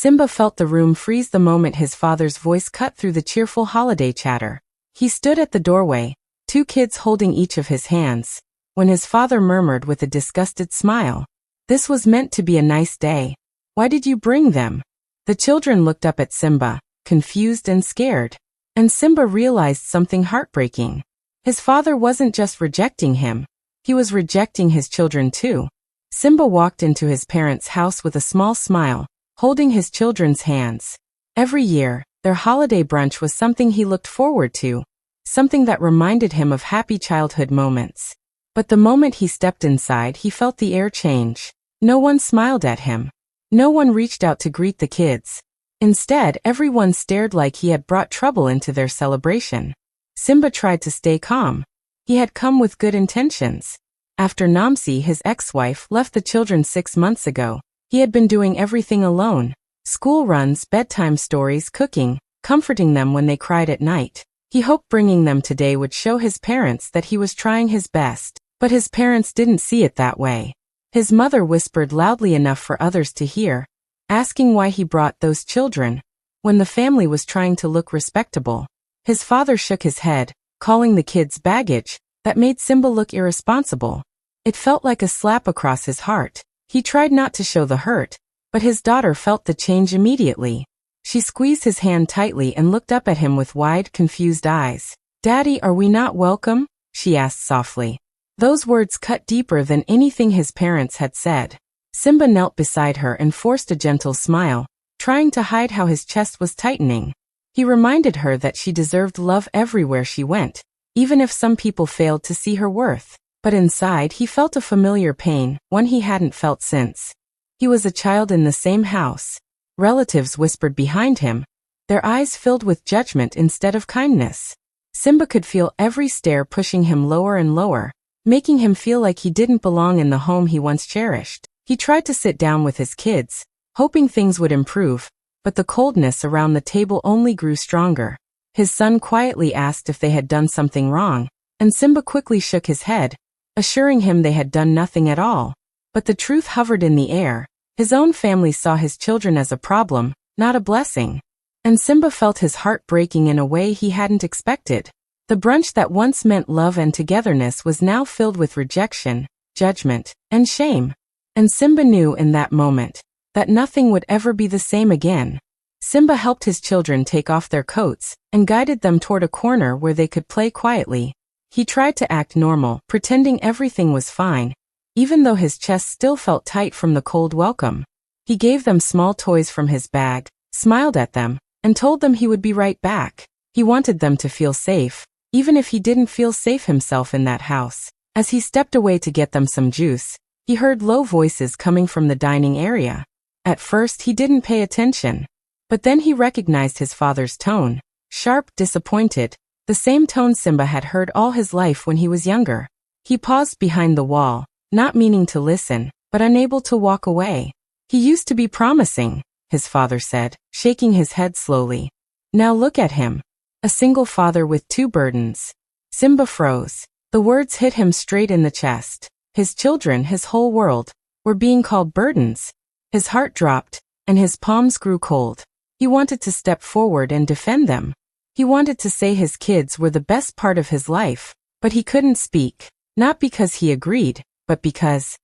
Simba felt the room freeze the moment his father's voice cut through the cheerful holiday chatter. He stood at the doorway, two kids holding each of his hands, when his father murmured with a disgusted smile, "This was meant to be a nice day. Why did you bring them?" The children looked up at Simba, confused and scared. And Simba realized something heartbreaking. His father wasn't just rejecting him, he was rejecting his children too. Simba walked into his parents' house with a small smile, holding his children's hands. Every year, their holiday brunch was something he looked forward to, something that reminded him of happy childhood moments. But the moment he stepped inside, he felt the air change. No one smiled at him. No one reached out to greet the kids. Instead, everyone stared like he had brought trouble into their celebration. Simba tried to stay calm. He had come with good intentions. After Namsi, his ex-wife, left the children 6 months ago, he had been doing everything alone. School runs, bedtime stories, cooking, comforting them when they cried at night. He hoped bringing them today would show his parents that he was trying his best, but his parents didn't see it that way. His mother whispered loudly enough for others to hear, asking why he brought those children, when the family was trying to look respectable. His father shook his head, calling the kids baggage, that made Simba look irresponsible. It felt like a slap across his heart. He tried not to show the hurt, but his daughter felt the change immediately. She squeezed his hand tightly and looked up at him with wide, confused eyes. "Daddy, are we not welcome?" she asked softly. Those words cut deeper than anything his parents had said. Simba knelt beside her and forced a gentle smile, trying to hide how his chest was tightening. He reminded her that she deserved love everywhere she went, even if some people failed to see her worth. But inside, he felt a familiar pain, one he hadn't felt since. He was a child in the same house. Relatives whispered behind him, their eyes filled with judgment instead of kindness. Simba could feel every stare pushing him lower and lower, making him feel like he didn't belong in the home he once cherished. He tried to sit down with his kids, hoping things would improve, but the coldness around the table only grew stronger. His son quietly asked if they had done something wrong, and Simba quickly shook his head, assuring him they had done nothing at all. But the truth hovered in the air. His own family saw his children as a problem, not a blessing. And Simba felt his heart breaking in a way he hadn't expected. The brunch that once meant love and togetherness was now filled with rejection, judgment, and shame. And Simba knew in that moment that nothing would ever be the same again. Simba helped his children take off their coats and guided them toward a corner where they could play quietly. He tried to act normal, pretending everything was fine, even though his chest still felt tight from the cold welcome. He gave them small toys from his bag, smiled at them, and told them he would be right back. He wanted them to feel safe, even if he didn't feel safe himself in that house. As he stepped away to get them some juice, he heard low voices coming from the dining area. At first, he didn't pay attention. But then he recognized his father's tone, sharp, disappointed, the same tone Simba had heard all his life when he was younger. He paused behind the wall, not meaning to listen, but unable to walk away. "He used to be promising," his father said, shaking his head slowly. "Now look at him. A single father with 2 burdens." Simba froze. The words hit him straight in the chest. His children, his whole world, were being called burdens. His heart dropped, and his palms grew cold. He wanted to step forward and defend them. He wanted to say his kids were the best part of his life, but he couldn't speak, not because he agreed, but because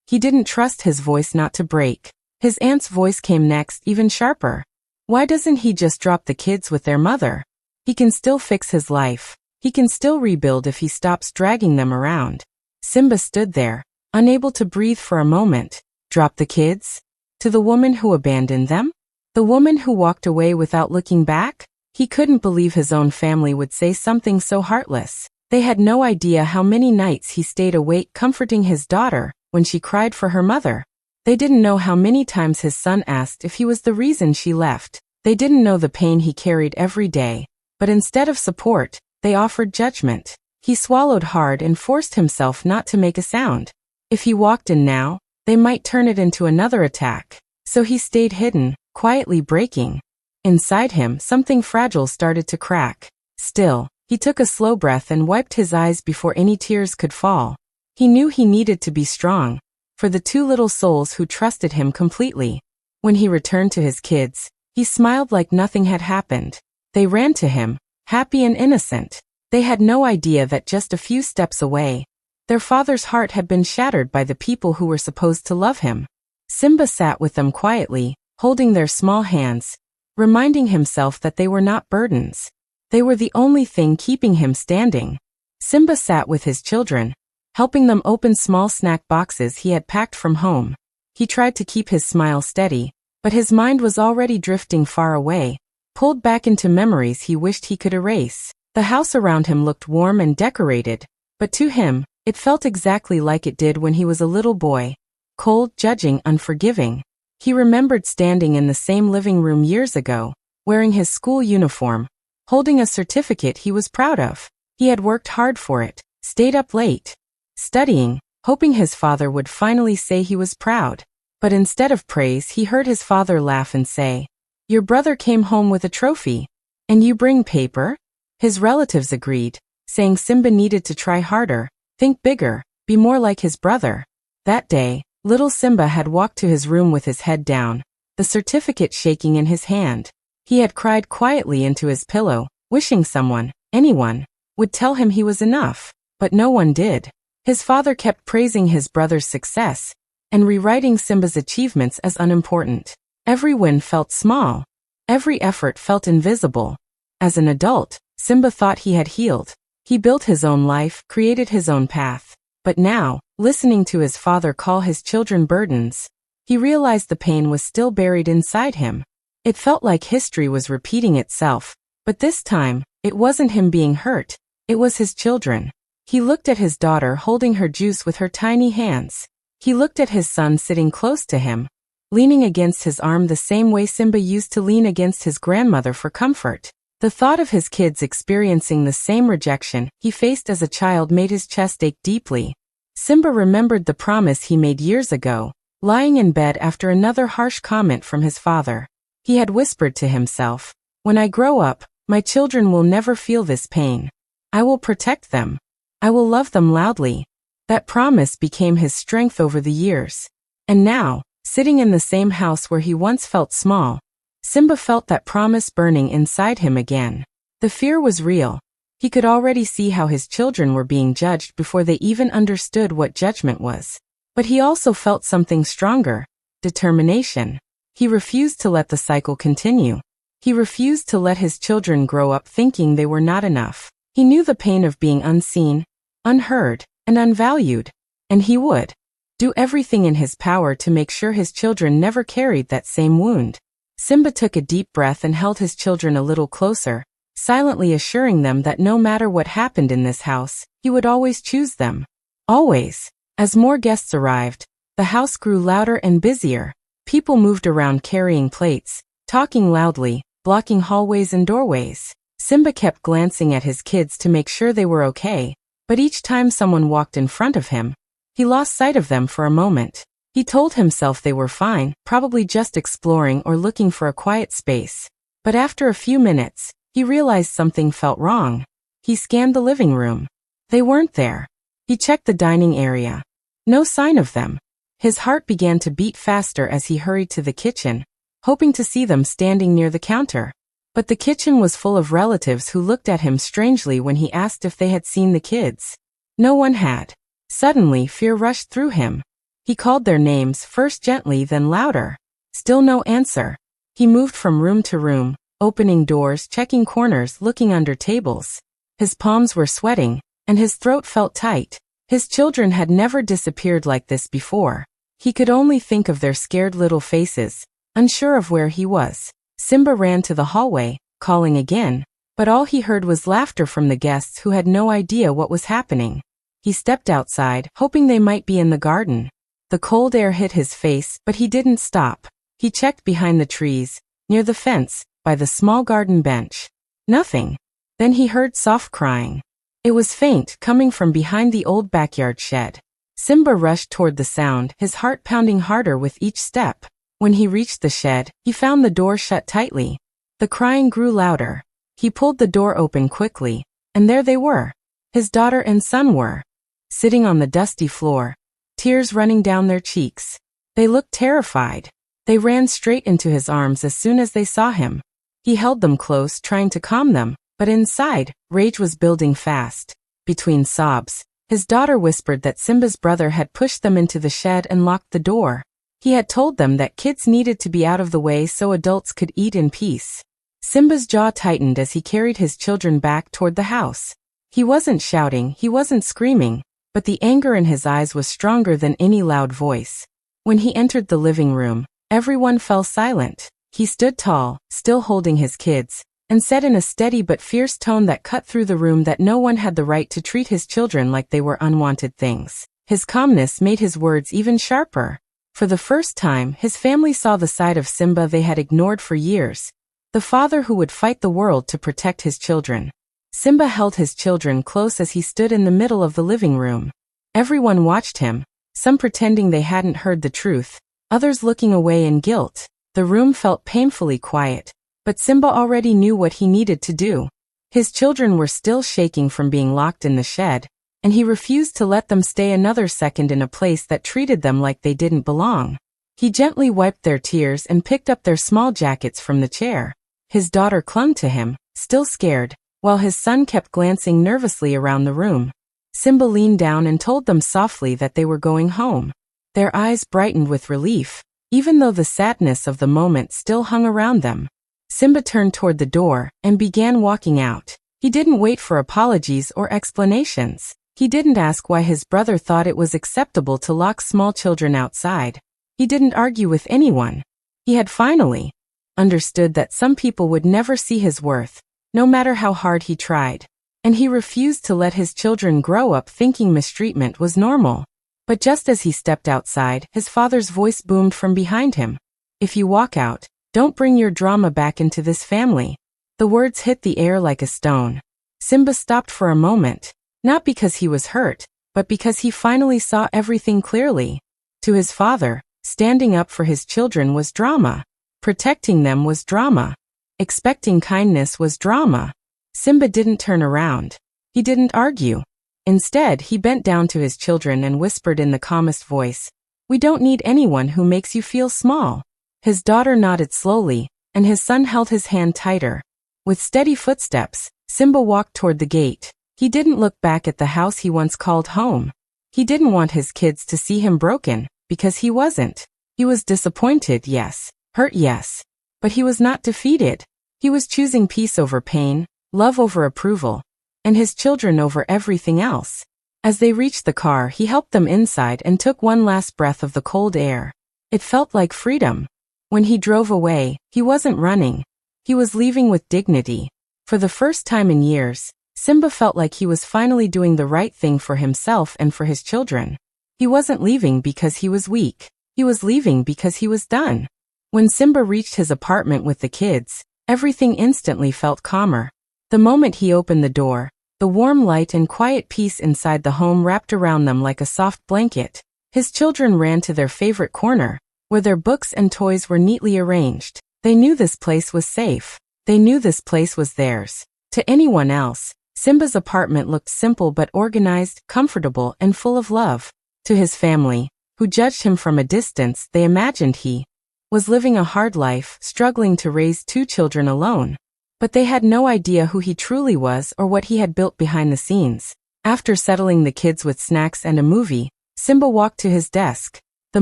he didn't trust his voice not to break. His aunt's voice came next, even sharper. "Why doesn't he just drop the kids with their mother? He can still fix his life. He can still rebuild if he stops dragging them around." Simba stood there, unable to breathe for a moment. Drop the kids? To the woman who abandoned them? The woman who walked away without looking back? He couldn't believe his own family would say something so heartless. They had no idea how many nights he stayed awake comforting his daughter when she cried for her mother. They didn't know how many times his son asked if he was the reason she left. They didn't know the pain he carried every day. But instead of support, they offered judgment. He swallowed hard and forced himself not to make a sound. If he walked in now, they might turn it into another attack. So he stayed hidden, quietly breaking. Inside him, something fragile started to crack. Still, he took a slow breath and wiped his eyes before any tears could fall. He knew he needed to be strong, for the 2 little souls who trusted him completely. When he returned to his kids, he smiled like nothing had happened. They ran to him, happy and innocent. They had no idea that just a few steps away, their father's heart had been shattered by the people who were supposed to love him. Simba sat with them quietly, holding their small hands, reminding himself that they were not burdens. They were the only thing keeping him standing. Simba sat with his children, helping them open small snack boxes he had packed from home. He tried to keep his smile steady, but his mind was already drifting far away, pulled back into memories he wished he could erase. The house around him looked warm and decorated, but to him, it felt exactly like it did when he was a little boy. Cold, judging, unforgiving. He remembered standing in the same living room years ago, wearing his school uniform, holding a certificate he was proud of. He had worked hard for it, stayed up late, studying, hoping his father would finally say he was proud. But instead of praise, he heard his father laugh and say, "Your brother came home with a trophy. And you bring paper?" His relatives agreed, saying Simba needed to try harder, think bigger, be more like his brother. That day, little Simba had walked to his room with his head down, the certificate shaking in his hand. He had cried quietly into his pillow, wishing someone, anyone, would tell him he was enough, but no one did. His father kept praising his brother's success and rewriting Simba's achievements as unimportant. Every win felt small. Every effort felt invisible. As an adult, Simba thought he had healed. He built his own life, created his own path. But now, listening to his father call his children burdens, he realized the pain was still buried inside him. It felt like history was repeating itself, but this time, it wasn't him being hurt, it was his children. He looked at his daughter holding her juice with her tiny hands. He looked at his son sitting close to him, leaning against his arm the same way Simba used to lean against his grandmother for comfort. The thought of his kids experiencing the same rejection he faced as a child made his chest ache deeply. Simba remembered the promise he made years ago, lying in bed after another harsh comment from his father. He had whispered to himself, "When I grow up, my children will never feel this pain. I will protect them. I will love them loudly." That promise became his strength over the years. And now, sitting in the same house where he once felt small, Simba felt that promise burning inside him again. The fear was real. He could already see how his children were being judged before they even understood what judgment was. But he also felt something stronger, determination. He refused to let the cycle continue. He refused to let his children grow up thinking they were not enough. He knew the pain of being unseen, unheard, and unvalued, and he would do everything in his power to make sure his children never carried that same wound. Simba took a deep breath and held his children a little closer, silently assuring them that no matter what happened in this house, he would always choose them. Always. As more guests arrived, the house grew louder and busier. People moved around carrying plates, talking loudly, blocking hallways and doorways. Simba kept glancing at his kids to make sure they were okay, but each time someone walked in front of him, he lost sight of them for a moment. He told himself they were fine, probably just exploring or looking for a quiet space. But after a few minutes, he realized something felt wrong. He scanned the living room. They weren't there. He checked the dining area. No sign of them. His heart began to beat faster as he hurried to the kitchen, hoping to see them standing near the counter. But the kitchen was full of relatives who looked at him strangely when he asked if they had seen the kids. No one had. Suddenly, fear rushed through him. He called their names, first gently, then louder. Still no answer. He moved from room to room, opening doors, checking corners, looking under tables. His palms were sweating, and his throat felt tight. His children had never disappeared like this before. He could only think of their scared little faces, unsure of where he was. Simba ran to the hallway, calling again, but all he heard was laughter from the guests who had no idea what was happening. He stepped outside, hoping they might be in the garden. The cold air hit his face, but he didn't stop. He checked behind the trees, near the fence, by the small garden bench. Nothing. Then he heard soft crying. It was faint, coming from behind the old backyard shed. Simba rushed toward the sound, his heart pounding harder with each step. When he reached the shed, he found the door shut tightly. The crying grew louder. He pulled the door open quickly, and there they were. His daughter and son were sitting on the dusty floor, tears running down their cheeks. They looked terrified. They ran straight into his arms as soon as they saw him. He held them close, trying to calm them, but inside, rage was building fast. Between sobs, his daughter whispered that Simba's brother had pushed them into the shed and locked the door. He had told them that kids needed to be out of the way so adults could eat in peace. Simba's jaw tightened as he carried his children back toward the house. He wasn't shouting, he wasn't screaming, but the anger in his eyes was stronger than any loud voice. When he entered the living room, everyone fell silent. He stood tall, still holding his kids, and said in a steady but fierce tone that cut through the room that no one had the right to treat his children like they were unwanted things. His calmness made his words even sharper. For the first time, his family saw the side of Simba they had ignored for years. The father who would fight the world to protect his children. Simba held his children close as he stood in the middle of the living room. Everyone watched him, some pretending they hadn't heard the truth, others looking away in guilt. The room felt painfully quiet, but Simba already knew what he needed to do. His children were still shaking from being locked in the shed, and he refused to let them stay another second in a place that treated them like they didn't belong. He gently wiped their tears and picked up their small jackets from the chair. His daughter clung to him, still scared, while his son kept glancing nervously around the room. Simba leaned down and told them softly that they were going home. Their eyes brightened with relief, even though the sadness of the moment still hung around them. Simba turned toward the door and began walking out. He didn't wait for apologies or explanations. He didn't ask why his brother thought it was acceptable to lock small children outside. He didn't argue with anyone. He had finally understood that some people would never see his worth, no matter how hard he tried. And he refused to let his children grow up thinking mistreatment was normal. But just as he stepped outside, his father's voice boomed from behind him. "If you walk out, don't bring your drama back into this family." The words hit the air like a stone. Simba stopped for a moment, not because he was hurt, but because he finally saw everything clearly. To his father, standing up for his children was drama. Protecting them was drama. Expecting kindness was drama. Simba didn't turn around. He didn't argue. Instead, he bent down to his children and whispered in the calmest voice, "We don't need anyone who makes you feel small." His daughter nodded slowly, and his son held his hand tighter. With steady footsteps, Simba walked toward the gate. He didn't look back at the house he once called home. He didn't want his kids to see him broken, because he wasn't. He was disappointed, yes. Hurt, yes. But he was not defeated. He was choosing peace over pain, love over approval, and his children over everything else. As they reached the car, he helped them inside and took one last breath of the cold air. It felt like freedom. When he drove away, he wasn't running. He was leaving with dignity. For the first time in years, Simba felt like he was finally doing the right thing for himself and for his children. He wasn't leaving because he was weak. He was leaving because he was done. When Simba reached his apartment with the kids, everything instantly felt calmer. The moment he opened the door, the warm light and quiet peace inside the home wrapped around them like a soft blanket. His children ran to their favorite corner, where their books and toys were neatly arranged. They knew this place was safe. They knew this place was theirs. To anyone else, Simba's apartment looked simple but organized, comfortable, and full of love. To his family, who judged him from a distance, they imagined he was living a hard life, struggling to raise 2 children alone. But they had no idea who he truly was or what he had built behind the scenes. After settling the kids with snacks and a movie, Simba walked to his desk. The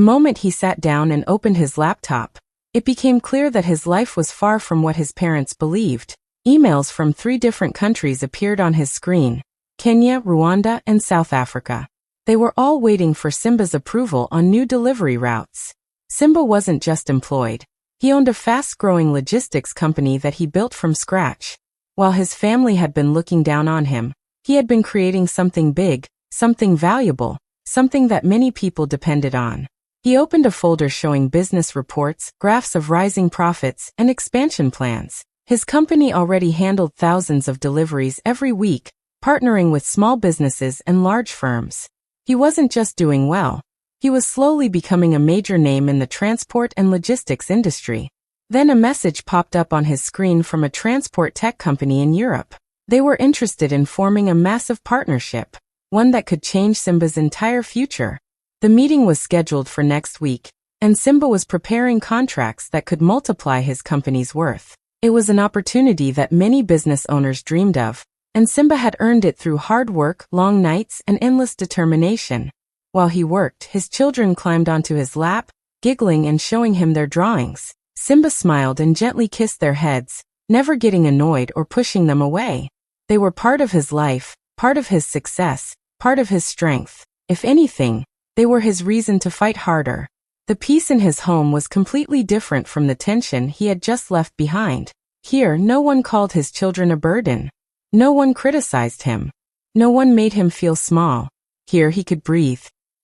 moment he sat down and opened his laptop, it became clear that his life was far from what his parents believed. Emails from 3 different countries appeared on his screen: Kenya, Rwanda, and South Africa. They were all waiting for Simba's approval on new delivery routes. Simba wasn't just employed. He owned a fast-growing logistics company that he built from scratch. While his family had been looking down on him, he had been creating something big, something valuable, something that many people depended on. He opened a folder showing business reports, graphs of rising profits, and expansion plans. His company already handled thousands of deliveries every week, partnering with small businesses and large firms. He wasn't just doing well. He was slowly becoming a major name in the transport and logistics industry. Then a message popped up on his screen from a transport tech company in Europe. They were interested in forming a massive partnership, one that could change Simba's entire future. The meeting was scheduled for next week, and Simba was preparing contracts that could multiply his company's worth. It was an opportunity that many business owners dreamed of, and Simba had earned it through hard work, long nights, and endless determination. While he worked, his children climbed onto his lap, giggling and showing him their drawings. Simba smiled and gently kissed their heads, never getting annoyed or pushing them away. They were part of his life, part of his success, part of his strength. If anything, they were his reason to fight harder. The peace in his home was completely different from the tension he had just left behind. Here, no one called his children a burden. No one criticized him. No one made him feel small. Here he could breathe.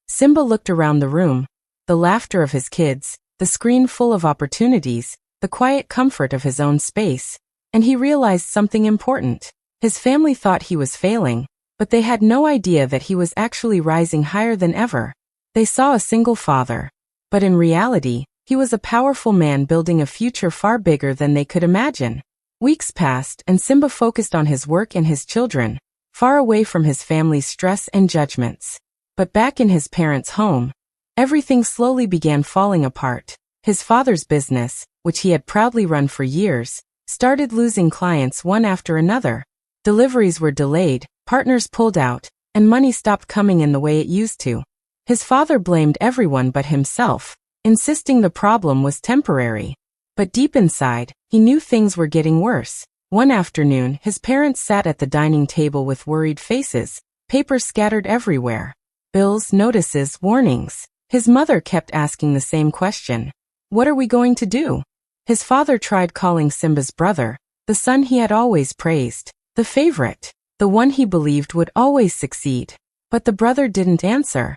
Simba looked around the room. The laughter of his kids, the screen full of opportunities, the quiet comfort of his own space, and he realized something important. His family thought he was failing, but they had no idea that he was actually rising higher than ever. They saw a single father, but in reality, he was a powerful man building a future far bigger than they could imagine. Weeks passed and Simba focused on his work and his children, far away from his family's stress and judgments. But back in his parents' home, everything slowly began falling apart. His father's business, which he had proudly run for years, started losing clients one after another. Deliveries were delayed, partners pulled out, and money stopped coming in the way it used to. His father blamed everyone but himself, insisting the problem was temporary. But deep inside, he knew things were getting worse. One afternoon, his parents sat at the dining table with worried faces, papers scattered everywhere. Bills, notices, warnings. His mother kept asking the same question. What are we going to do? His father tried calling Simba's brother, the son he had always praised, the favorite, the one he believed would always succeed. But the brother didn't answer.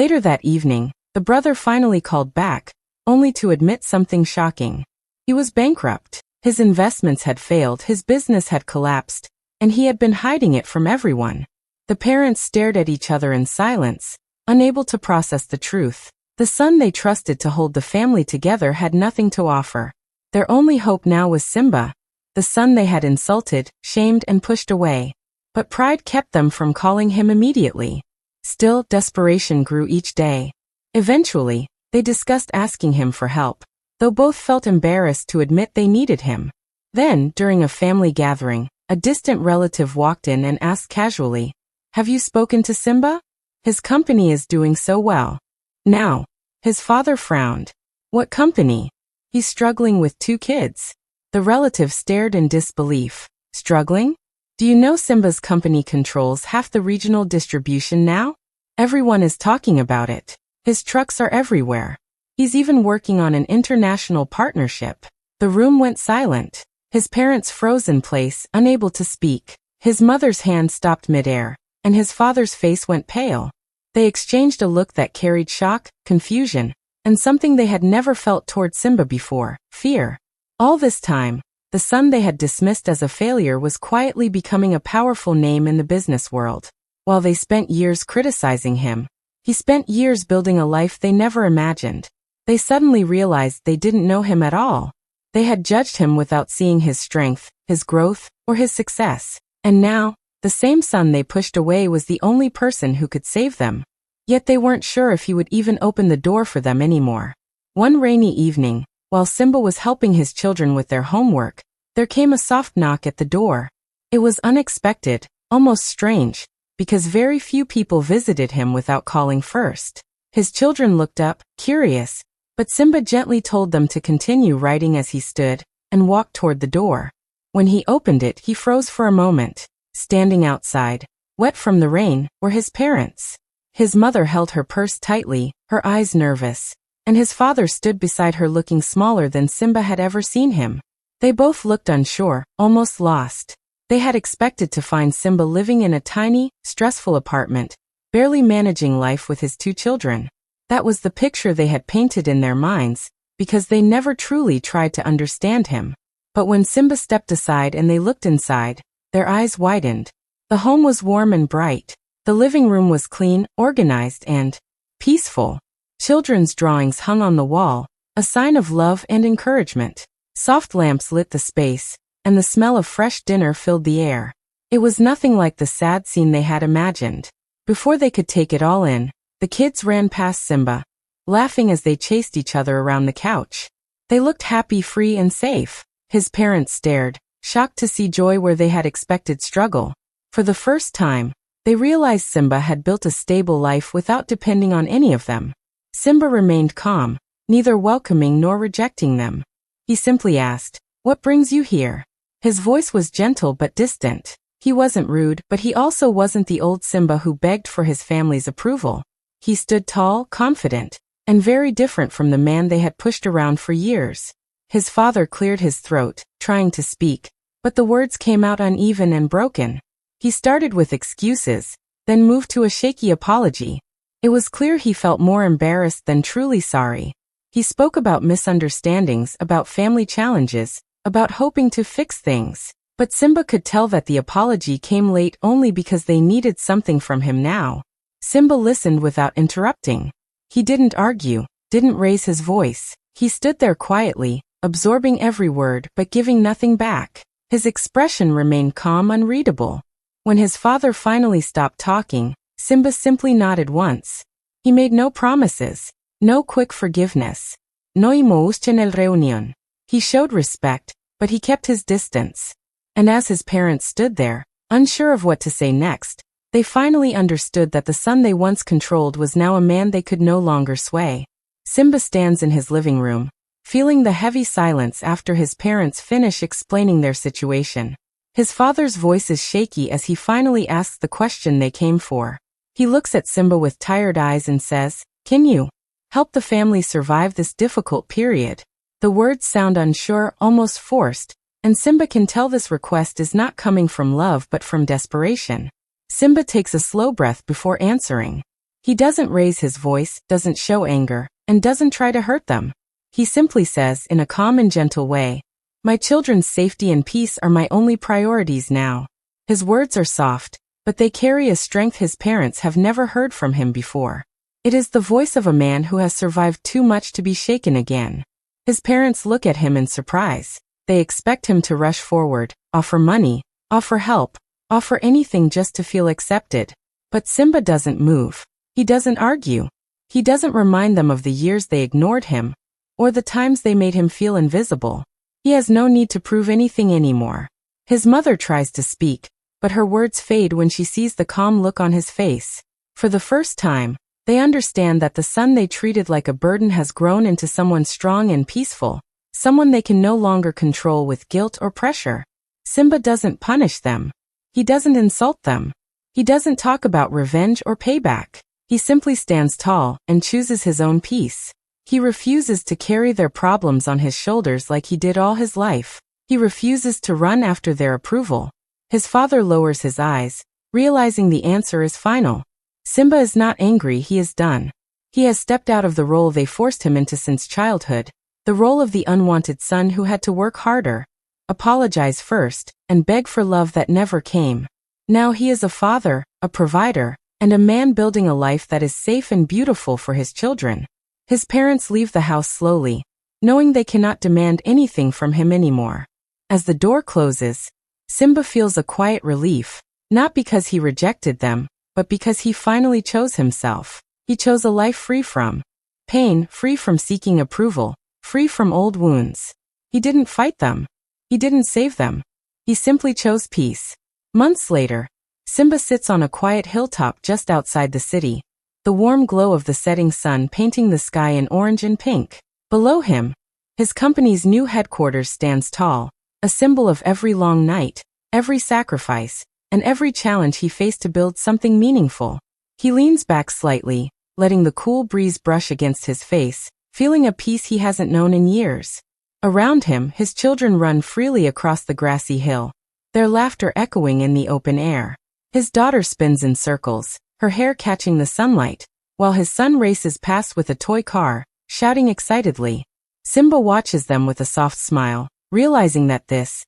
Later that evening, the brother finally called back, only to admit something shocking. He was bankrupt. His investments had failed, his business had collapsed, and he had been hiding it from everyone. The parents stared at each other in silence, unable to process the truth. The son they trusted to hold the family together had nothing to offer. Their only hope now was Simba, the son they had insulted, shamed, and pushed away. But pride kept them from calling him immediately. Still, desperation grew each day. Eventually, they discussed asking him for help, though both felt embarrassed to admit they needed him. Then, during a family gathering, a distant relative walked in and asked casually, "Have you spoken to Simba? His company is doing so well." Now, his father frowned. "What company? He's struggling with 2 kids." The relative stared in disbelief. "Struggling? Do you know Simba's company controls half the regional distribution now? Everyone is talking about it. His trucks are everywhere. He's even working on an international partnership." The room went silent. His parents froze in place, unable to speak. His mother's hand stopped midair, and his father's face went pale. They exchanged a look that carried shock, confusion, and something they had never felt toward Simba before, fear. All this time, the son they had dismissed as a failure was quietly becoming a powerful name in the business world. While they spent years criticizing him, he spent years building a life they never imagined. They suddenly realized they didn't know him at all. They had judged him without seeing his strength, his growth, or his success. And now, the same son they pushed away was the only person who could save them. Yet they weren't sure if he would even open the door for them anymore. One rainy evening, while Simba was helping his children with their homework, there came a soft knock at the door. It was unexpected, almost strange, because very few people visited him without calling first. His children looked up, curious, but Simba gently told them to continue writing as he stood, and walked toward the door. When he opened it, he froze for a moment. Standing outside, wet from the rain, were his parents. His mother held her purse tightly, her eyes nervous, and his father stood beside her looking smaller than Simba had ever seen him. They both looked unsure, almost lost. They had expected to find Simba living in a tiny, stressful apartment, barely managing life with his 2 children. That was the picture they had painted in their minds, because they never truly tried to understand him. But when Simba stepped aside and they looked inside, their eyes widened. The home was warm and bright. The living room was clean, organized, and peaceful. Children's drawings hung on the wall, a sign of love and encouragement. Soft lamps lit the space, and the smell of fresh dinner filled the air. It was nothing like the sad scene they had imagined. Before they could take it all in, the kids ran past Simba. laughing as they chased each other around the couch. They looked happy, free, and safe. His parents stared, shocked to see joy where they had expected struggle. For the first time, they realized Simba had built a stable life without depending on any of them. Simba remained calm, neither welcoming nor rejecting them. He simply asked, "What brings you here?" His voice was gentle but distant. He wasn't rude, but he also wasn't the old Simba who begged for his family's approval. He stood tall, confident, and very different from the man they had pushed around for years. His father cleared his throat, trying to speak, but the words came out uneven and broken. He started with excuses, then moved to a shaky apology. It was clear he felt more embarrassed than truly sorry. He spoke about misunderstandings, about family challenges, about hoping to fix things. But Simba could tell that the apology came late only because they needed something from him now. Simba listened without interrupting. He didn't argue, didn't raise his voice. He stood there quietly, absorbing every word but giving nothing back. His expression remained calm, unreadable. When his father finally stopped talking, Simba simply nodded once. He made no promises, no quick forgiveness. No imos en el reunión. He showed respect, but he kept his distance. And as his parents stood there, unsure of what to say next, they finally understood that the son they once controlled was now a man they could no longer sway. Simba stands in his living room, feeling the heavy silence after his parents finish explaining their situation. His father's voice is shaky as he finally asks the question they came for. He looks at Simba with tired eyes and says, "Can you help the family survive this difficult period?" The words sound unsure, almost forced, and Simba can tell this request is not coming from love but from desperation. Simba takes a slow breath before answering. He doesn't raise his voice, doesn't show anger, and doesn't try to hurt them. He simply says in a calm and gentle way, "My children's safety and peace are my only priorities now." His words are soft, but they carry a strength his parents have never heard from him before. It is the voice of a man who has survived too much to be shaken again. His parents look at him in surprise. They expect him to rush forward, offer money, offer help, offer anything just to feel accepted. But Simba doesn't move. He doesn't argue. He doesn't remind them of the years they ignored him, or the times they made him feel invisible. He has no need to prove anything anymore. His mother tries to speak, but her words fade when she sees the calm look on his face. For the first time, they understand that the son they treated like a burden has grown into someone strong and peaceful, someone they can no longer control with guilt or pressure. Simba doesn't punish them. He doesn't insult them. He doesn't talk about revenge or payback. He simply stands tall and chooses his own peace. He refuses to carry their problems on his shoulders like he did all his life. He refuses to run after their approval. His father lowers his eyes, realizing the answer is final. Simba is not angry, he is done. He has stepped out of the role they forced him into since childhood, the role of the unwanted son who had to work harder, apologize first, and beg for love that never came. Now he is a father, a provider, and a man building a life that is safe and beautiful for his children. His parents leave the house slowly, knowing they cannot demand anything from him anymore. As the door closes, Simba feels a quiet relief, not because he rejected them, but because he finally chose himself. He chose a life free from pain, free from seeking approval, free from old wounds. He didn't fight them. He didn't save them. He simply chose peace. Months later, Simba sits on a quiet hilltop just outside the city, the warm glow of the setting sun painting the sky in orange and pink. Below him, his company's new headquarters stands tall, a symbol of every long night, every sacrifice, and every challenge he faced to build something meaningful. He leans back slightly, letting the cool breeze brush against his face, feeling a peace he hasn't known in years. Around him, his children run freely across the grassy hill, their laughter echoing in the open air. His daughter spins in circles, her hair catching the sunlight, while his son races past with a toy car, shouting excitedly. Simba watches them with a soft smile, realizing that this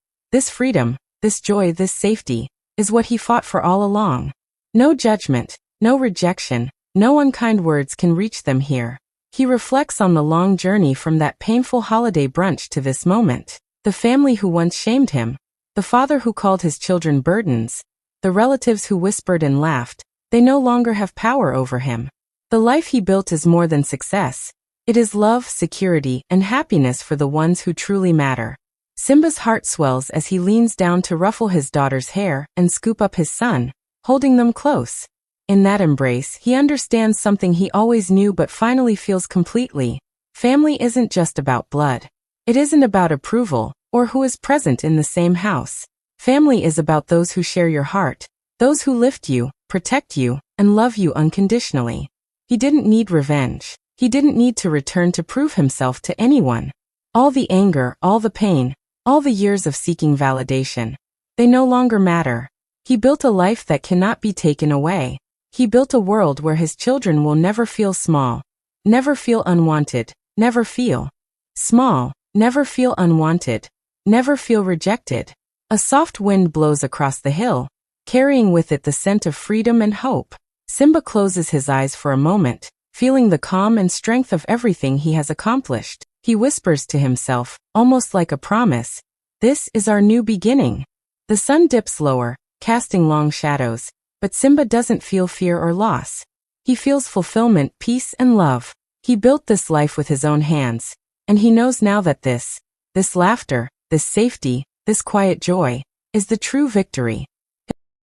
freedom, this joy, this safety, is what he fought for all along. No judgment, no rejection, no unkind words can reach them here. He reflects on the long journey from that painful holiday brunch to this moment. The family who once shamed him, the father who called his children burdens, the relatives who whispered and laughed, they no longer have power over him. The life he built is more than success. It is love, security, and happiness for the ones who truly matter. Simba's heart swells as he leans down to ruffle his daughter's hair and scoop up his son, holding them close. In that embrace, he understands something he always knew but finally feels completely. Family isn't just about blood. It isn't about approval, or who is present in the same house. Family is about those who share your heart, those who lift you, protect you, and love you unconditionally. He didn't need revenge. He didn't need to return to prove himself to anyone. All the anger, all the pain, all the years of seeking validation, they no longer matter. He built a life that cannot be taken away. He built a world where his children will never feel small, never feel unwanted, never feel small, never feel unwanted, never feel rejected. A soft wind blows across the hill, carrying with it the scent of freedom and hope. Simba closes his eyes for a moment, feeling the calm and strength of everything he has accomplished. He whispers to himself, almost like a promise, "This is our new beginning." The sun dips lower, casting long shadows, but Simba doesn't feel fear or loss. He feels fulfillment, peace, and love. He built this life with his own hands, and he knows now that this laughter, this safety, this quiet joy, is the true victory.